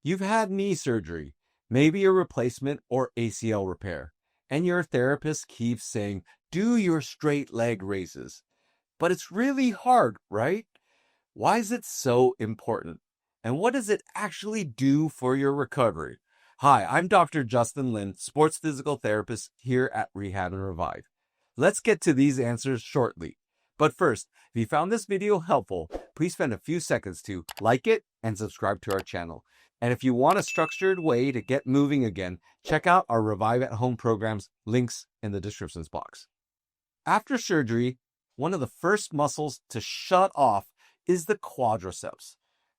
You've had knee surgery, maybe a replacement or ACL repair, and your therapist keeps saying, do your straight leg raises. But it's really hard, right? Why is it so important? And what does it actually do for your recovery? Hi, I'm Dr. Justin Lin, sports physical therapist here at Rehab and Revive. Let's get to these answers shortly. But first, if you found this video helpful, please spend a few seconds to like it and subscribe to our channel. And if you want a structured way to get moving again, check out our Revive at Home programs, links in the descriptions box. After surgery, one of the first muscles to shut off is the quadriceps,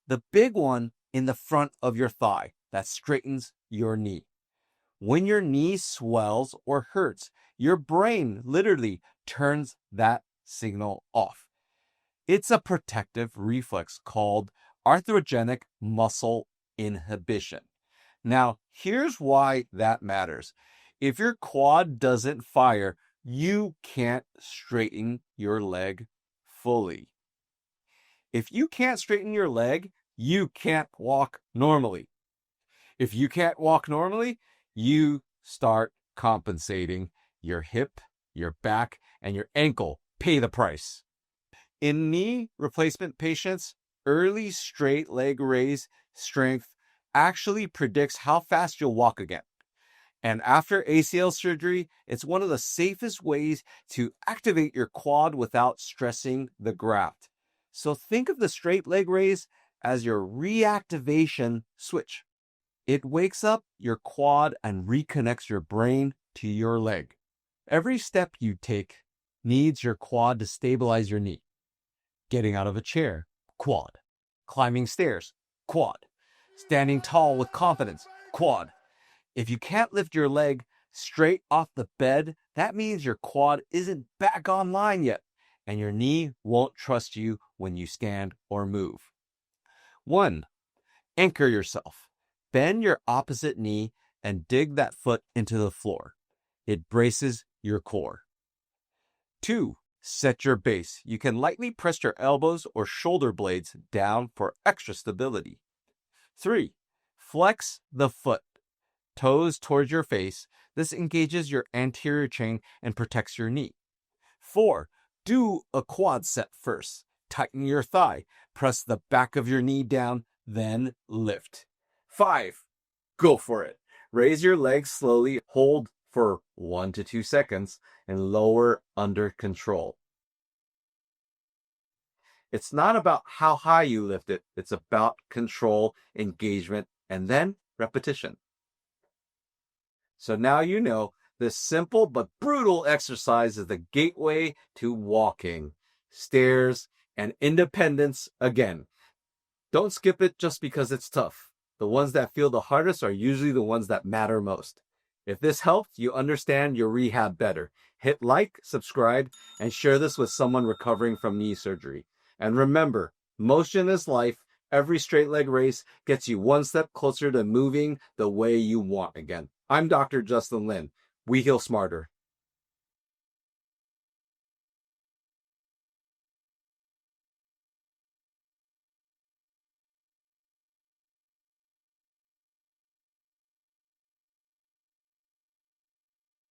the big one in the front of your thigh that straightens your knee. When your knee swells or hurts, your brain literally turns that signal off. It's a protective reflex called arthrogenic muscle inhibition. Now, here's why that matters. If your quad doesn't fire, you can't straighten your leg fully. If you can't straighten your leg, you can't walk normally. If you can't walk normally, you start compensating. Your hip, your back, and your ankle pay the price. In knee replacement patients, early straight leg raise strength actually predicts how fast you'll walk again. And after ACL surgery, it's one of the safest ways to activate your quad without stressing the graft. So think of the straight leg raise as your reactivation switch. It wakes up your quad and reconnects your brain to your leg. Every step you take needs your quad to stabilize your knee. Getting out of a chair, quad. Climbing stairs, quad. Standing tall with confidence, quad. If you can't lift your leg straight off the bed, that means your quad isn't back online yet, and your knee won't trust you when you stand or move. 1. Anchor yourself. Bend your opposite knee and dig that foot into the floor. It braces your core. 2. Set your base. You can lightly press your elbows or shoulder blades down for extra stability. 3. Flex the foot. Toes towards your face. This engages your anterior chain and protects your knee. 4. Do a quad set first. Tighten your thigh. Press the back of your knee down, then lift. 5. Go for it. Raise your legs slowly. Hold for 1 to 2 seconds and lower under control. It's not about how high you lift it. It's about control, engagement, and then repetition. So now you know this simple but brutal exercise is the gateway to walking, stairs, and independence again. Don't skip it just because it's tough. The ones that feel the hardest are usually the ones that matter most. If this helped you understand your rehab better, hit like, subscribe, and share this with someone recovering from knee surgery. And remember, motion is life. Every straight leg race gets you one step closer to moving the way you want again. I'm Dr. Justin Lin. We heal smarter.